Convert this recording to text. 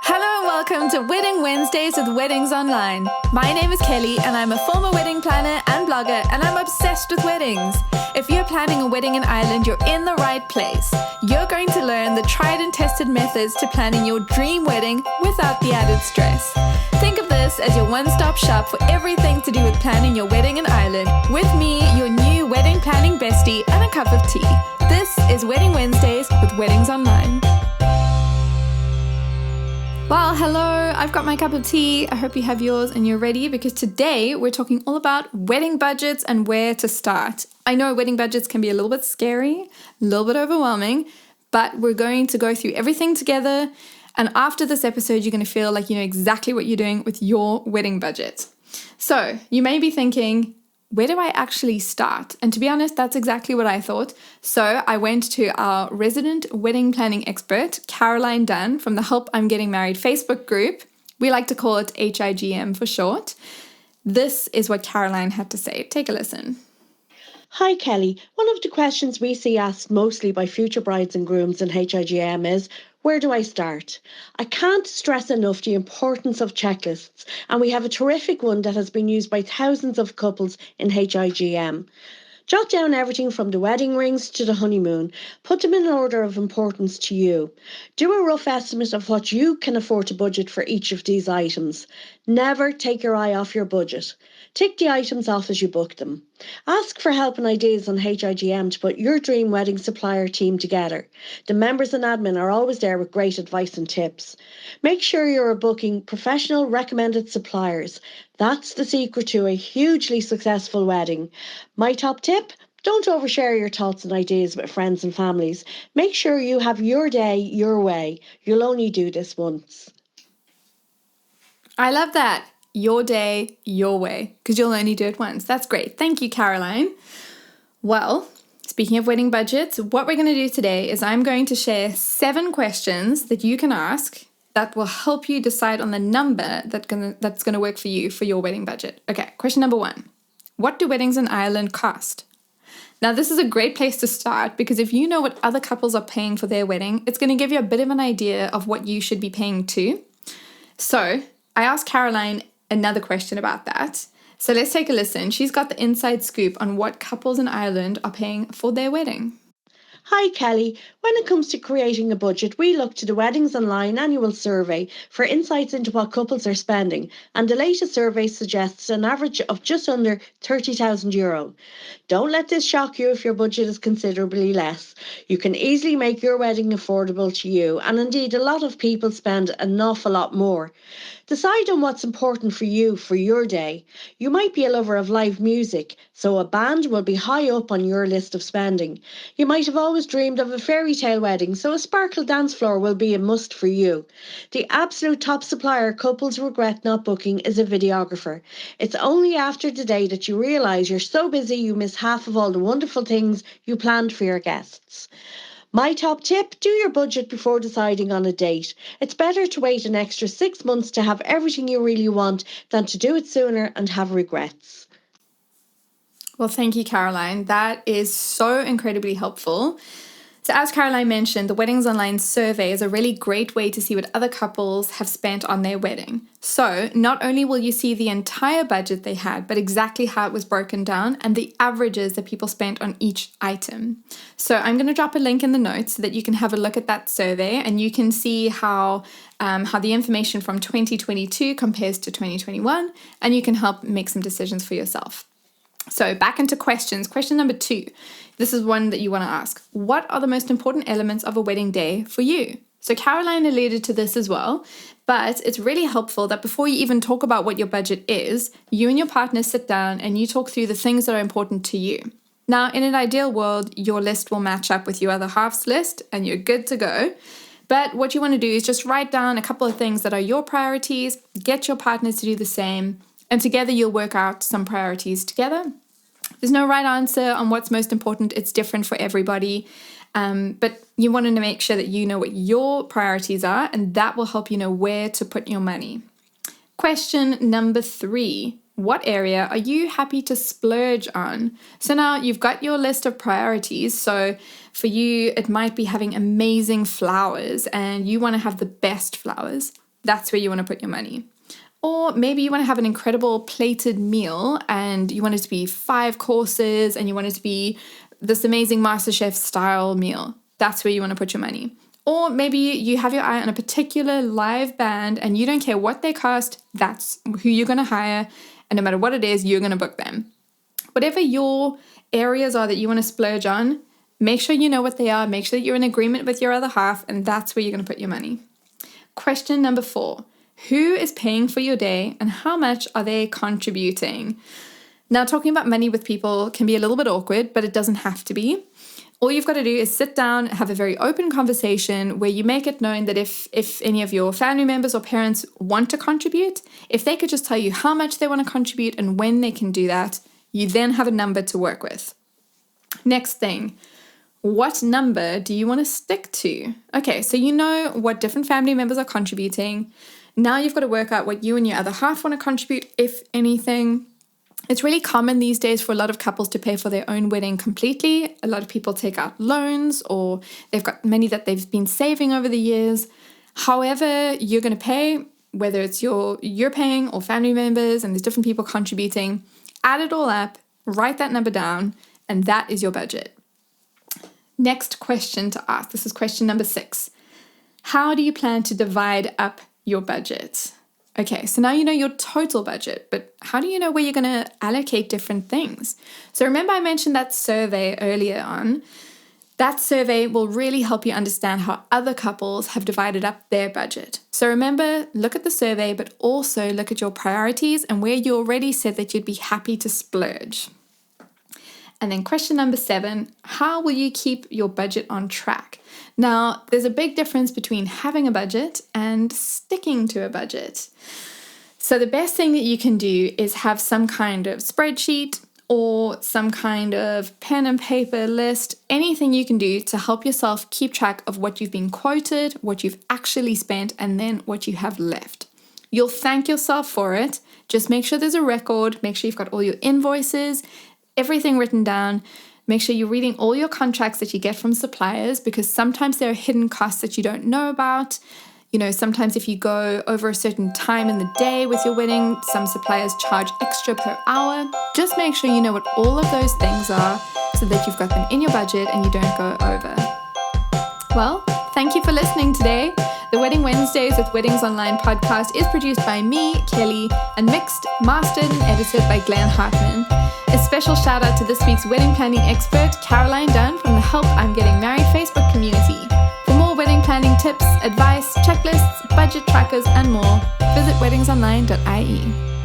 Hello and welcome to Wedding Wednesdays with Weddings Online. My name is Kelly and I'm a former wedding planner and blogger, and I'm obsessed with weddings. If you're planning a wedding in Ireland, you're in the right place. You're going to learn the tried and tested methods to planning your dream wedding without the added stress. Think of this as your one-stop shop for everything to do with planning your wedding in Ireland, with me, your new wedding planning bestie, and a cup of tea. This is Wedding Wednesdays with Weddings Online. Well, hello, I've got my cup of tea. I hope you have yours and you're ready, because today we're talking all about wedding budgets and where to start. I know wedding budgets can be a little bit scary, a little bit overwhelming, but we're going to go through everything together. And after this episode, you're going to feel like you know exactly what you're doing with your wedding budget. So you may be thinking, where do I actually start? And to be honest, that's exactly what I thought. So I went to our resident wedding planning expert, Caroline Dunn, from the Help I'm Getting Married Facebook group. We like to call it HIGM for short. This is what Caroline had to say. Take a listen. Hi Kelly, one of the questions we see asked mostly by future brides and grooms in HIGM is, where do I start? I can't stress enough the importance of checklists, and we have a terrific one that has been used by thousands of couples in HIGM. Jot down everything from the wedding rings to the honeymoon. Put them in order of importance to you. Do a rough estimate of what you can afford to budget for each of these items. Never take your eye off your budget. Tick the items off as you book them. Ask for help and ideas on HIGM to put your dream wedding supplier team together. The members and admin are always there with great advice and tips. Make sure you're booking professional recommended suppliers. That's the secret to a hugely successful wedding. My top tip? Don't overshare your thoughts and ideas with friends and families. Make sure you have your day your way. You'll only do this once. I love that. Your day, your way, because you'll only do it once. That's great. Thank you, Caroline. Well, speaking of wedding budgets, what we're going to do today is I'm going to share 7 questions that you can ask that will help you decide on the number that's going to work for you for your wedding budget. Okay, question number 1. What do weddings in Ireland cost? Now, this is a great place to start, because if you know what other couples are paying for their wedding, it's going to give you a bit of an idea of what you should be paying too. So I asked Caroline another question about that. So let's take a listen. She's got the inside scoop on what couples in Ireland are paying for their wedding. Hi Kelly, when it comes to creating a budget, we look to the Weddings Online annual survey for insights into what couples are spending, and the latest survey suggests an average of just under €30,000. Don't let this shock you if your budget is considerably less. You can easily make your wedding affordable to you, and indeed a lot of people spend an awful lot more. Decide on what's important for you for your day. You might be a lover of live music, so a band will be high up on your list of spending. You might have always dreamed of a fairy tale wedding, so a sparkle dance floor will be a must for you. The absolute top supplier couples regret not booking is a videographer. It's only after the day that you realise you're so busy you miss half of all the wonderful things you planned for your guests. My top tip, do your budget before deciding on a date. It's better to wait an extra 6 months to have everything you really want than to do it sooner and have regrets. Well, thank you, Caroline. That is so incredibly helpful. So as Caroline mentioned, the Weddings Online survey is a really great way to see what other couples have spent on their wedding. So not only will you see the entire budget they had, but exactly how it was broken down and the averages that people spent on each item. So I'm going to drop a link in the notes so that you can have a look at that survey and you can see how the information from 2022 compares to 2021, and you can help make some decisions for yourself. So back into questions. Question number 2. This is one that you want to ask. What are the most important elements of a wedding day for you? So Caroline alluded to this as well, but it's really helpful that before you even talk about what your budget is, you and your partner sit down and you talk through the things that are important to you. Now, in an ideal world, your list will match up with your other half's list and you're good to go. But what you want to do is just write down a couple of things that are your priorities, get your partner to do the same, and together you'll work out some priorities together. There's no right answer on what's most important. It's different for everybody. But you want to make sure that you know what your priorities are, and that will help you know where to put your money. Question number 3. what area are you happy to splurge on? So now you've got your list of priorities. So for you, it might be having amazing flowers and you want to have the best flowers. That's where you want to put your money. Or maybe you want to have an incredible plated meal and you want it to be 5 courses and you want it to be this amazing MasterChef style meal. That's where you want to put your money. Or maybe you have your eye on a particular live band and you don't care what they cost, that's who you're going to hire. And no matter what it is, you're going to book them. Whatever your areas are that you want to splurge on, make sure you know what they are, make sure that you're in agreement with your other half, and that's where you're going to put your money. Question number 4. Who is paying for your day and how much are they contributing? Now, talking about money with people can be a little bit awkward, but it doesn't have to be. All you've got to do is sit down, have a very open conversation where you make it known that if any of your family members or parents want to contribute, if they could just tell you how much they want to contribute and when they can do that, you then have a number to work with. Next thing, what number do you want to stick to? Okay, so you know what different family members are contributing. Now you've got to work out what you and your other half want to contribute, if anything. It's really common these days for a lot of couples to pay for their own wedding completely. A lot of people take out loans or they've got money that they've been saving over the years. However you're going to pay, whether it's you're paying or family members and there's different people contributing, add it all up, write that number down, and that is your budget. Next question to ask. This is question number 6. How do you plan to divide up your budget? Okay, so now you know your total budget, but how do you know where you're going to allocate different things? So remember I mentioned that survey earlier on. That survey will really help you understand how other couples have divided up their budget. So remember, look at the survey, but also look at your priorities and where you already said that you'd be happy to splurge. And then question number 7, how will you keep your budget on track? Now, there's a big difference between having a budget and sticking to a budget. So the best thing that you can do is have some kind of spreadsheet or some kind of pen and paper list, anything you can do to help yourself keep track of what you've been quoted, what you've actually spent, and then what you have left. You'll thank yourself for it. Just make sure there's a record, make sure you've got all your invoices, everything written down. Make sure you're reading all your contracts that you get from suppliers because sometimes there are hidden costs that you don't know about. You know, sometimes if you go over a certain time in the day with your wedding, some suppliers charge extra per hour. Just make sure you know what all of those things are so that you've got them in your budget and you don't go over. Well, thank you for listening today. The Wedding Wednesdays with Weddings Online podcast is produced by me, Kelly, and mixed, mastered, and edited by Glenn Hartman. A special shout out to this week's wedding planning expert, Caroline Dunn from the Help I'm Getting Married Facebook community. For more wedding planning tips, advice, checklists, budget trackers, and more, visit weddingsonline.ie.